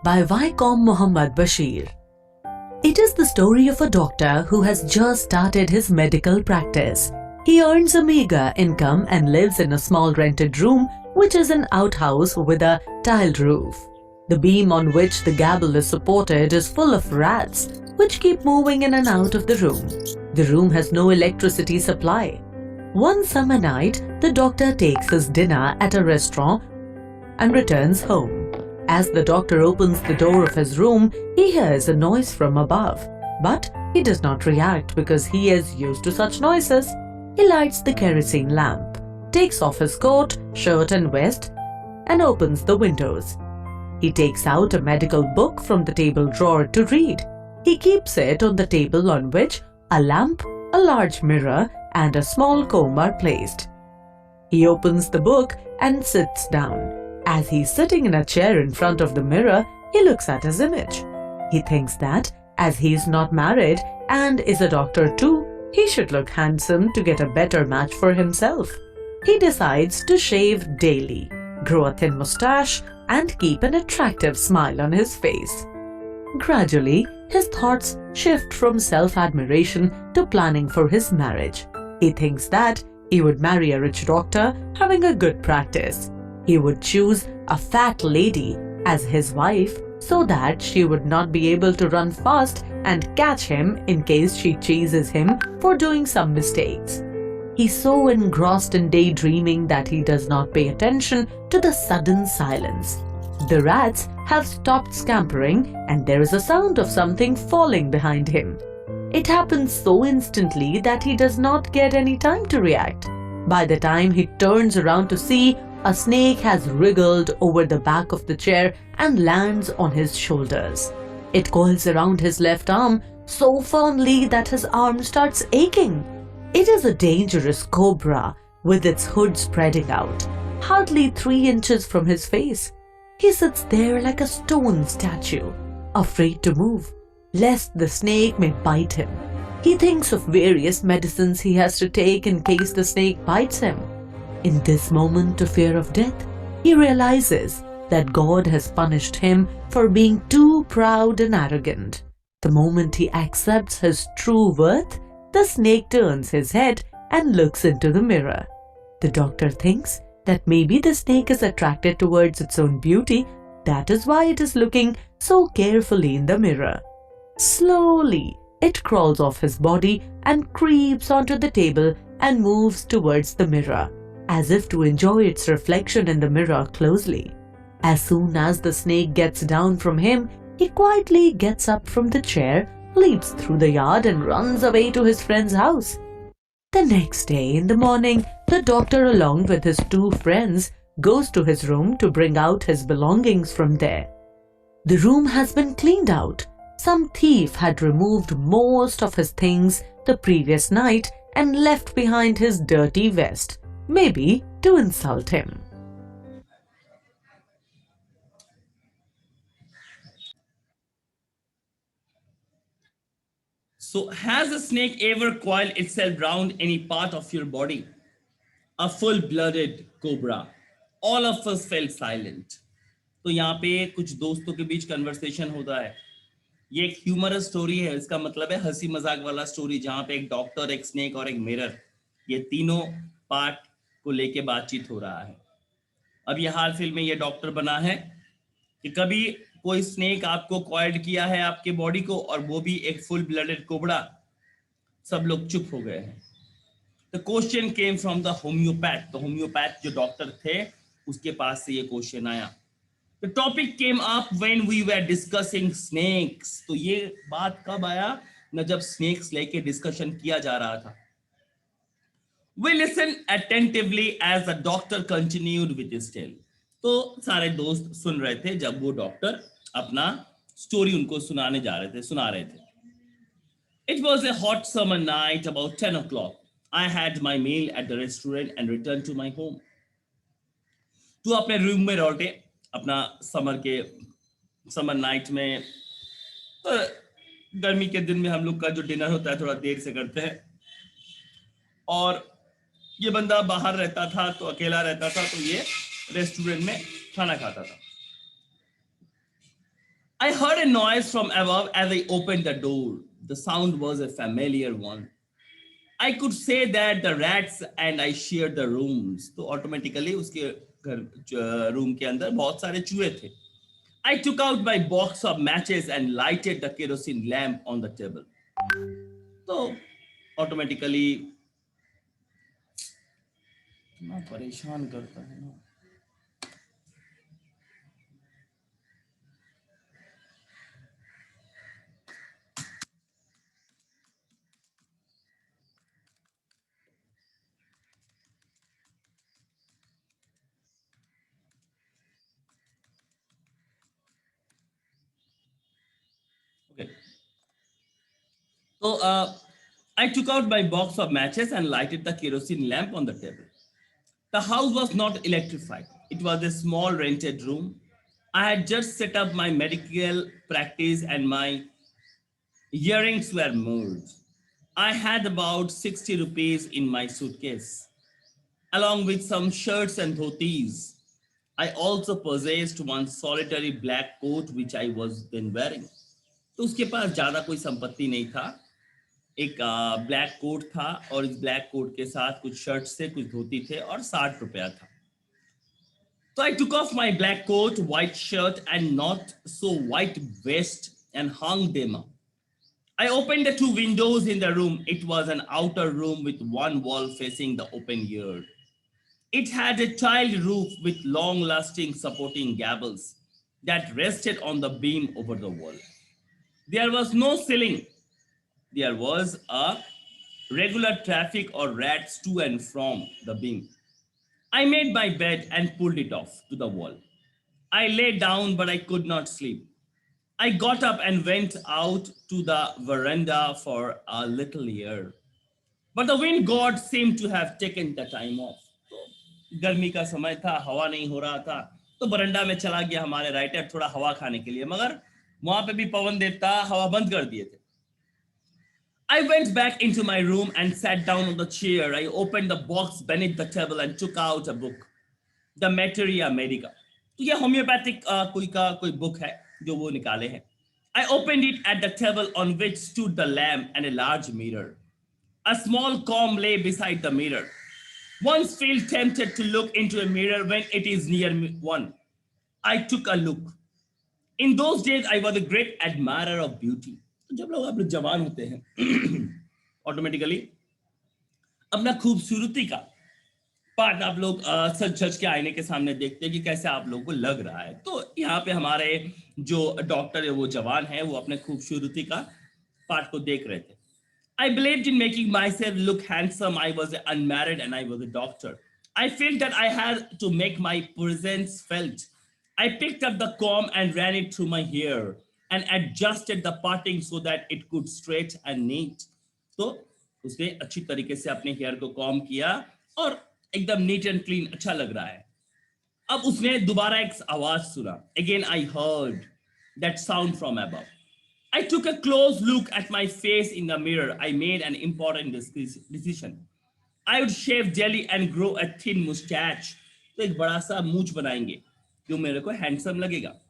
by Vaikom Muhammad Bashir. It is the story of a doctor who has just started his medical practice. He earns a meager income and lives in a small rented room, which is an outhouse with a tiled roof. The beam on which the gable is supported is full of rats, which keep moving in and out of the room. The room has no electricity supply. One summer night, the doctor takes his dinner at a restaurant and returns home. As the doctor opens the door of his room, he hears a noise from above. But he does not react because he is used to such noises. He lights the kerosene lamp, takes off his coat, shirt and vest, and opens the windows. He takes out a medical book from the table drawer to read. He keeps it on the table on which a lamp, a large mirror, and a small comb are placed. He opens the book and sits down. As he's sitting in a chair in front of the mirror, he looks at his image. He thinks that, as he is not married and is a doctor too, he should look handsome to get a better match for himself. He decides to shave daily, grow a thin mustache, and keep an attractive smile on his face. Gradually, his thoughts shift from self-admiration to planning for his marriage. He thinks that he would marry a rich doctor having a good practice. He would choose a fat lady as his wife so that she would not be able to run fast and catch him in case she chases him for doing some mistakes. He's so engrossed in daydreaming that he does not pay attention to the sudden silence. The rats have stopped scampering and there is a sound of something falling behind him. It happens so instantly that he does not get any time to react. By the time he turns around to see, a snake has wriggled over the back of the chair and lands on his shoulders. It coils around his left arm so firmly that his arm starts aching. It is a dangerous cobra with its hood spreading out, hardly 3 inches from his face. He sits there like a stone statue, afraid to move, lest the snake may bite him. He thinks of various medicines he has to take in case the snake bites him. In this moment of fear of death, he realizes that God has punished him for being too proud and arrogant. The moment he accepts his true worth, the snake turns his head and looks into the mirror. The doctor thinks that maybe the snake is attracted towards its own beauty. That is why it is looking so carefully in the mirror. Slowly, it crawls off his body and creeps onto the table and moves towards the mirror, as if to enjoy its reflection in the mirror closely. As soon as the snake gets down from him, he quietly gets up from the chair, leaps through the yard and runs away to his friend's house. The next day in the morning, the doctor along with his 2 friends goes to his room to bring out his belongings from there. The room has been cleaned out. Some thief had removed most of his things the previous night and left behind his dirty vest, maybe to insult him. So, has a snake ever coiled itself round any part of your body? A full-blooded cobra. All of us felt silent. तो यहाँ पे कुछ दोस्तों के बीच conversation होता है. ये एक ह्यूमरस स्टोरी है. इसका मतलब है हंसी मजाक वाला स्टोरी जहाँ पे एक डॉक्टर, एक स्नेक और एक मिरर, ये तीनों पार्ट को लेके बातचीत हो रहा है. अब ये हाल फिल्म में ये डॉक्टर बना है कि कभी कोई स्नेक आपको कॉइल्ड किया है आपके बॉडी को, और वो भी एक फुल ब्लडेड कोबरा. सब लोग चुप हो गए हैं. The question came from the homeopath. तो होम्योपैथ जो डॉक्टर थे उसके पास से ये क्वेश्चन आया. The topic came up when we were discussing snakes. तो ये बात कब आया न जब स्नेक्स लेके डिस्कशन किया जा रहा था. We listened attentively as the doctor continued with his tale. तो सारे दोस्त सुन रहे थे जब वो डॉक्टर अपना स्टोरी उनको सुना रहे थे. It was a hot summer night about 10 o'clock. I had my meal at the restaurant and returned to my home. तो अपने रूम में लौटे अपना समर नाइट में. तो गर्मी के दिन में हम लोग का जो डिनर होता है थोड़ा देर से करते हैं, और ये बंदा बाहर रहता था तो अकेला रहता था, तो ये रेस्टोरेंट में खाना खाता था. I heard a noise from above as I opened the door. The sound was a familiar one. I could say that the rats and I shared the rooms. तो automatically उसके घर रूम के अंदर बहुत सारे चूहे थे. I took out my box of matches and lighted the kerosene lamp on the table. तो automatically इतना परेशान करता है ना. Okay. So I took out my box of matches and lighted the kerosene lamp on the table. The house was not electrified. It was a small rented room. I had just set up my medical practice and my earrings were moved. I had about 60 rupees in my suitcase, along with some shirts and dhotis. I also possessed one solitary black coat which I was then wearing. तो उसके पास ज़्यादा कोई संपत्ति नहीं था. एक black coat था और इस ब्लैक कोट के साथ कुछ शर्ट्स थे, कुछ धोती थे और 60 रुपया था. So I took off my black coat, white shirt, and not so white vest and hung them up. I opened the two windows in the room. It was an outer room with one wall facing the open yard. It had a tiled roof with long lasting supporting gables that rested on the beam over the wall. There was no ceiling. There was a regular traffic or rats to and from the beam. I made my bed and pulled it off to the wall. I lay down, but I could not sleep. I got up and went out to the veranda for a little air. But the wind god seemed to have taken the time off. तो गर्मी का समय था, हवा नहीं हो रहा था, तो बरंडा में चला गया हमारे राइटर थोड़ा हवा खाने के लिए, मगर वहां पे भी पवन देवता हवा बंद कर दिए थे. I went back into my room and sat down on the chair. I opened the box beneath the table and took out a book, The Materia Medica. तो ये होम्योपैथिक कोई बुक है जो वो निकाले हैं. I opened it at the table on which stood the lamp and a large mirror. A small comb lay beside the mirror. One feels tempted to look into a mirror when it is near one. I took a look. In those days, I was a great admirer of beauty. तो जब लोग आप लोग जवान होते हैं automatically अपना खूबसूरती का पार्ट आप लोग सच सच के आईने के सामने देखते हैं कि कैसे आप लोगों को लग रहा है. तो यहाँ पे हमारे जो डॉक्टर है वो जवान है, वो अपने खूबसूरती का पार्ट को देख रहे थे. I believed in making myself look handsome. I was unmarried and I was a doctor. I felt that I had to make my presence felt. I picked up the comb and ran it through my hair and adjusted the parting so that it could straight and neat. तो उसने अच्छी तरीके से अपने hair को com किया और एकदम नीट एंड क्लीन अच्छा लग रहा है. अब उसने दोबारा एक आवाज सुना. Again I heard that sound from above. I took a close look at my face in the mirror. I made an important decision. I would shave jelly and grow a thin mustache. तो एक बड़ा सा मूंछ बनाएंगे जो मेरे को handsome लगेगा.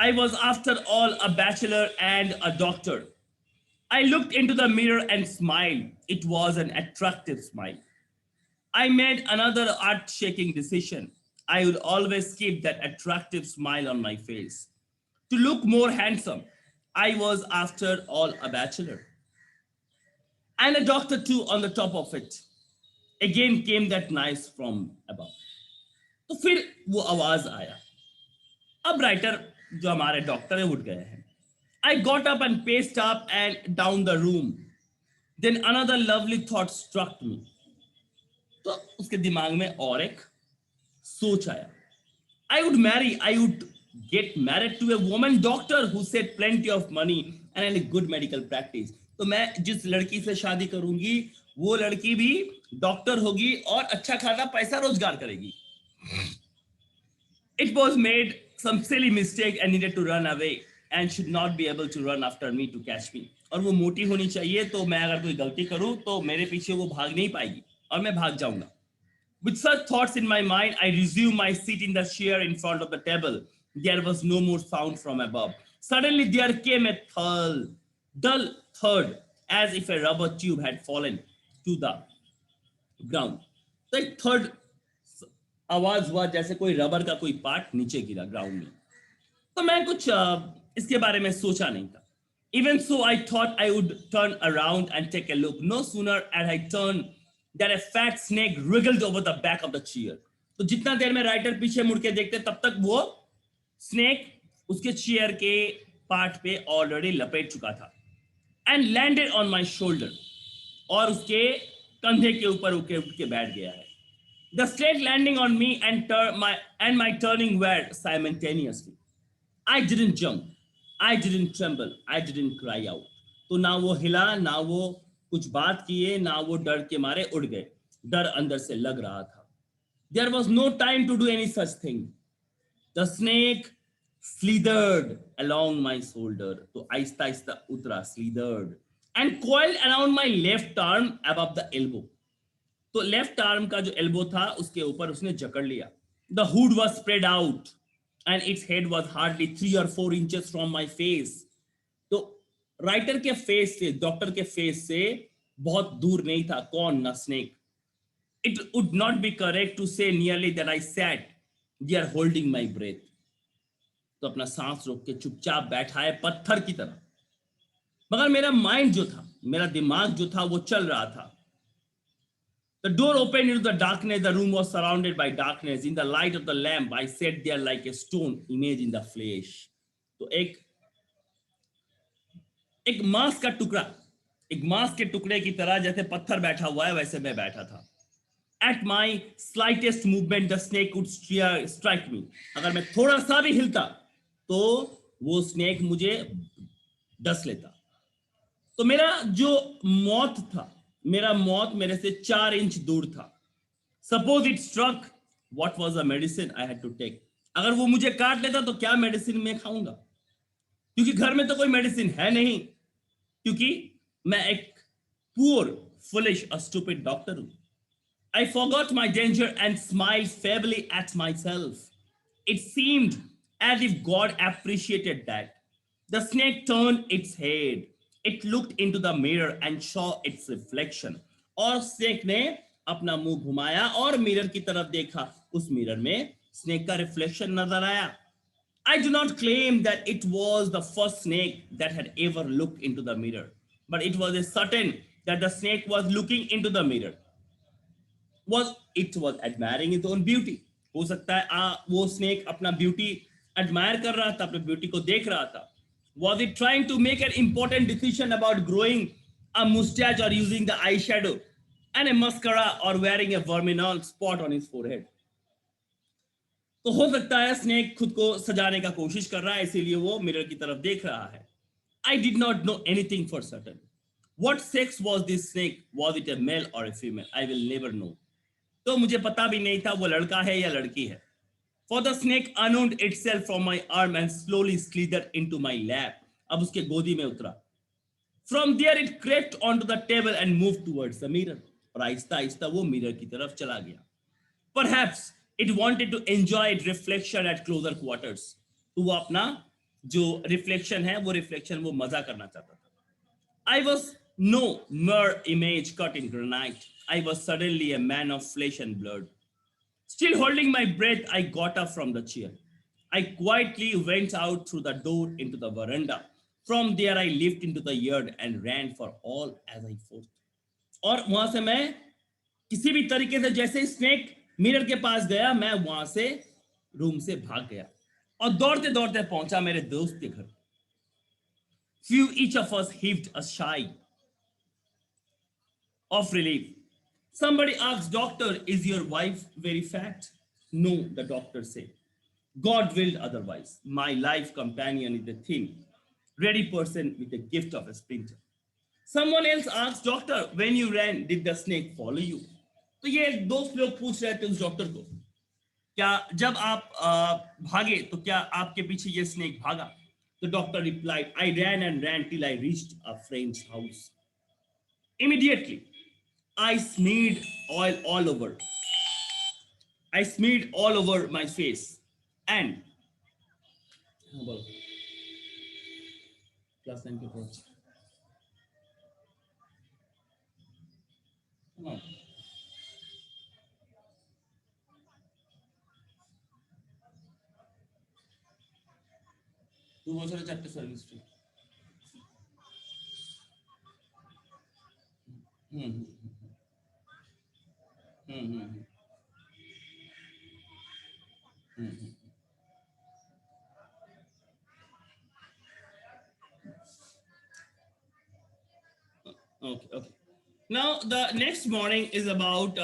I was after all a bachelor and a doctor. I looked into the mirror and smiled. It was an attractive smile. I made another earth-shaking decision. I would always keep that attractive smile on my face. To look more handsome, I was after all a bachelor. And a doctor too on the top of it. Again came that noise from above. तो फिर वो आवाज आया. अब writer जो हमारे doctor है उठ गए हैं. I got up and paced up and down the room. Then another lovely thought struck me. तो उसके दिमाग में और एक सोच आया. I would get married to a woman doctor who said plenty of money and had a good medical practice. तो मैं जिस लड़की से शादी करूंगी वो लड़की भी डॉक्टर होगी और अच्छा खासा पैसा रोजगार करेगी. It was made some silly mistake and needed to run away and should not be able to run after me to catch me. और वो मोटी होनी चाहिए तो मैं अगर कोई गलती करूं तो मेरे पीछे वो भाग नहीं पाएगी और मैं भाग जाऊंगा. With such thoughts in my mind, I resumed my seat in the chair in front of the table. There was no more sound from above. Suddenly there came a dull thud, as if a rubber tube had fallen to the ground. तो एक third आवाज हुआ जैसे कोई rubber का कोई part नीचे गिरा ग्राउंड में. तो मैं कुछ इसके बारे में सोचा नहीं था. Even so, I thought I would turn around and take a look. No sooner had I turned that a fat snake wriggled over the back of the chair. तो जितना देर में राइटर पीछे मुड़ के देखते तब तक वो स्नेक उसके चेयर के पार्ट पे ऑलरेडी लपेट चुका था. And landed on my shoulder, और उसके कंधे के ऊपर उठ के बैठ गया है. The snake landing on me and my turning were simultaneously. I didn't jump, I didn't tremble, I didn't cry out. तो ना वो हिला, ना वो कुछ बात किए, ना वो डर के मारे उड़ गए. डर अंदर से लग रहा था. There was no time to do any such thing. The snake slithered along my shoulder. तो आहिस्ता आहिस्ता उतरा, slithered, and coiled around my left arm above the elbow. तो लेफ्ट आर्म का जो एल्बो था उसके ऊपर उसने जकड़ लिया. The hood was spread out and its head was hardly 3 or 4 inches from my face. तो राइटर के फेस से, डॉक्टर के फेस से बहुत दूर नहीं था. कौन? ना snake. It would not be correct to say nearly that I sat there holding my breath. तो अपना सांस रोक के चुपचाप बैठा है पत्थर की तरह. मगर मेरा माइंड जो था, मेरा दिमाग जो था वो चल रहा था. The door opened into the darkness. The room was surrounded by darkness. In the light of the lamp, I sat there like a stone image in the flesh. तो एक मांस का टुकड़ा, एक मांस के टुकड़े की तरह जैसे पत्थर बैठा हुआ है वैसे मैं बैठा था. At my slightest movement, the snake would strike me. अगर मैं थोड़ा सा भी हिलता तो वो स्नेक मुझे डस लेता. तो मेरा जो मौत था, मेरा मौत मेरे से 4 इंच दूर था. Suppose it struck, what was the medicine I had to take. अगर वो मुझे काट लेता तो क्या मेडिसिन मैं खाऊंगा, क्योंकि घर में तो कोई मेडिसिन है नहीं, क्योंकि मैं एक पुअर फुलिश स्टूपिड डॉक्टर हूं. I forgot my danger and smiled feebly at myself. It seemed as if God appreciated that. The snake turned its head. It looked into the mirror and saw its reflection. और snake ने अपना मुंह घुमाया और mirror की तरफ देखा. उस मिरर में स्नेक का रिफ्लेक्शन नजर आया. I do not claim that it was the first snake that had ever looked into the mirror, but it was certain that the snake was looking into the mirror. It was admiring its own beauty. हो सकता है वो snake अपना beauty admire कर रहा था, अपने beauty को देख रहा था. Was it trying to make an important decision about growing a mustache or using the eyeshadow and a mascara or wearing a verminal spot on his forehead? तो हो सकता है स्नेक खुद को सजाने का कोशिश कर रहा है, इसीलिए वो मिरर की तरफ देख रहा है. I did not know anything for certain. What sex was this snake? Was it a male or a female? I will never know. तो मुझे पता भी नहीं था वो लड़का है या लड़की है. For the snake unwound itself from my arm and slowly slithered into my lap. अब उसके गोदी में उतरा. From there it crept onto the table and moved towards the mirror. और आहिस्ता आहिस्ता वो मिरर की तरफ चला गया. Perhaps it wanted to enjoy its reflection at closer quarters. तो वो अपना जो रिफ्लेक्शन है वो रिफ्लेक्शन वो मजा करना चाहता था. I was no mere image cut in granite. I was suddenly a man of flesh and blood. Still holding my breath, I got up from the chair. I quietly went out through the door into the veranda. From there, I leaped into the yard and ran for all as I forced. और वहां से मैं किसी भी तरीके से, जैसे snake mirror के पास गया, मैं वहां से रूम से भाग गया और दौड़ते दौड़ते पहुंचा मेरे दोस्त के घर. Few each of us heaved a sigh of relief. Somebody asked, "Doctor, is your wife very fat?" "No," the doctor said. "God willed otherwise. My life companion is a thin, ready person with the gift of a sprinter." Someone else asked, "Doctor, when you ran, did the snake follow you?" तो ये दोस्त लोग पूछ रहे थे उस doctor को, क्या जब आप भागे तो क्या आपके पीछे ये स्नेक भागा? The doctor replied, "I ran and ran till I reached a friend's house. Immediately, I smeared oil all over. I smeared all over my face and Plus and approach. Come on. तू बहुत सारे chapter service tree. Hmm hmm hmm hmm. Okay, okay. Now the next morning is about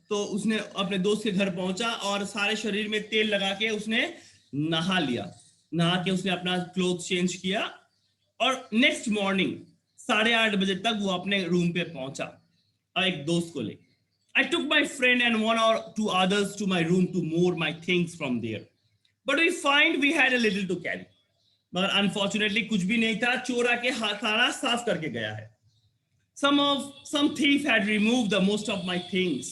तो उसने अपने दोस्त के घर पहुंचा और सारे शरीर में तेल लगा के उसने नहा लिया. नहा के उसने अपना क्लोथ चेंज किया और नेक्स्ट मॉर्निंग 8:30 बजे तक वो अपने रूम पे पहुंचा और एक दोस्त को ले. I took my friend and 1 or 2 others to my room to move my things from there. But we find we had a little to carry. मगर अनफॉर्चुनेटली कुछ भी नहीं था. चोर आके सारा साफ करके गया है. Some thief had removed the most of my things.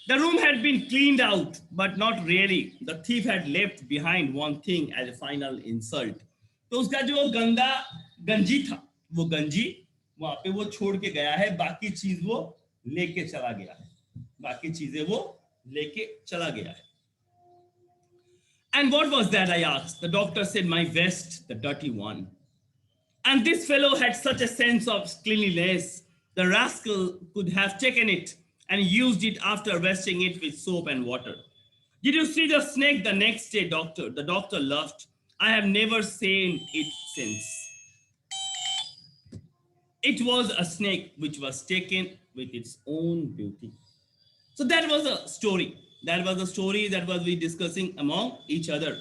The room had been cleaned out, but not really. The thief had left behind one thing as a final insult. तो उसका जो गंदा गंजी था, वो गंजी वहां पे वो छोड़ के गया है. बाकी चीज वो लेके चला गया है. बाकी चीजें वो लेके चला गया है. And what was that, I asked. The doctor said, my vest, the dirty one. And this fellow had such a sense of cleanliness. The rascal could have taken it and used it after washing it with soap and water. Did you see the snake the next day, doctor? The doctor laughed. I have never seen it since. It was a snake which was taken with its own beauty. So that was a story. That was a story that was we discussing among each other.